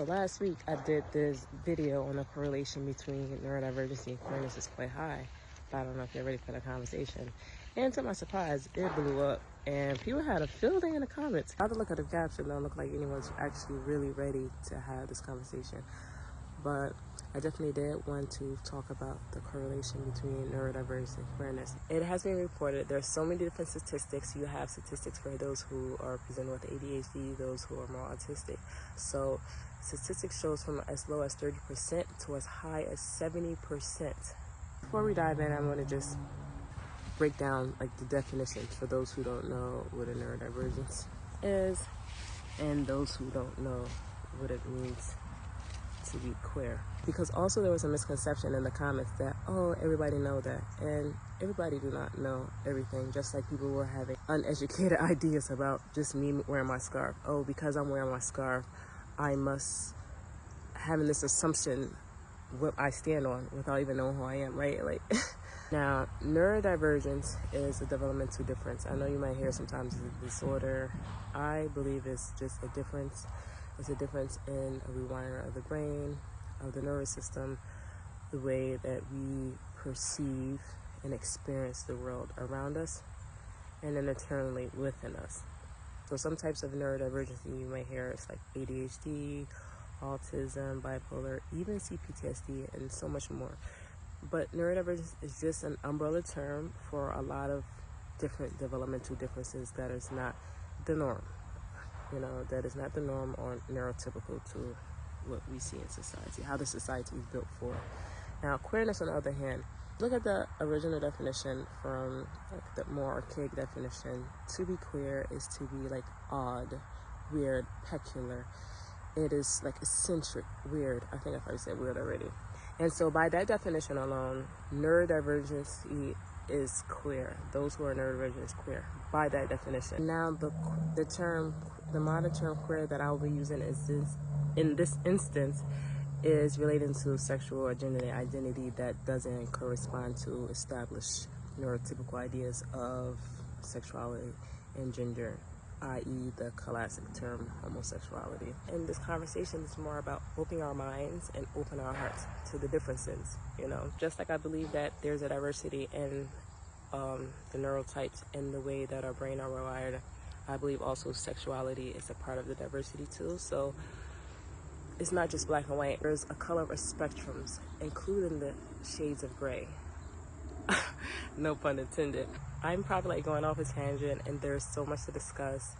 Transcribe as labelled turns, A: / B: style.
A: last week I did this video on the correlation between neurodivergency and queerness is quite high. But I don't know if you're ready for the conversation. And to my surprise, it blew up and people had a field day in the comments. I had to look at the caption, don't look like anyone's actually really ready to have this conversation. But I definitely did want to talk about the correlation between neurodivergence and queerness. It has been reported there's so many different statistics. You have statistics for those who are presented with ADHD, those who are more autistic. So statistics shows from as low as 30% to as high as 70%. Before we dive in, I'm going to just break down like the definitions for those who don't know what a neurodivergence is and those who don't know what it means to be queer. Because also there was a misconception in the comments that, oh, everybody know that, and everybody do not know everything. Just like people were having uneducated ideas about just me wearing my scarf. Oh, because I'm wearing my scarf, I must having this assumption what I stand on without even knowing who I am, right? Like now, neurodivergence is a developmental difference. I know you might hear sometimes it's a disorder. I believe it's just a difference. It's a difference in a rewiring of the brain, of the nervous system, the way that we perceive and experience the world around us, and then internally within us. So some types of neurodivergence you might hear is like ADHD, autism, bipolar, even CPTSD, and so much more. But neurodivergence is just an umbrella term for a lot of different developmental differences that is not the norm. You know, that is not the norm or neurotypical to what we see in society, how the society is built for. Now, queerness, on the other hand, look at the original definition from like the more archaic definition. To be queer is to be like odd, weird, peculiar. It is like eccentric, weird. I think I've already said weird already. And so by that definition alone, neurodivergency is queer. Those who are neurodivergent is queer by that definition. Now the modern term queer that I will be using in this instance is relating to sexual or gender identity that doesn't correspond to established neurotypical ideas of sexuality and gender, i.e. the classic term homosexuality. And this conversation is more about opening our minds and opening our hearts to the differences, you know. Just like I believe that there's a diversity in the neurotypes and the way that our brain are wired, I believe also sexuality is a part of the diversity too. So it's not just black and white. There's a color of spectrums, including the shades of gray. No pun intended. I'm probably like going off a tangent and there's so much to discuss.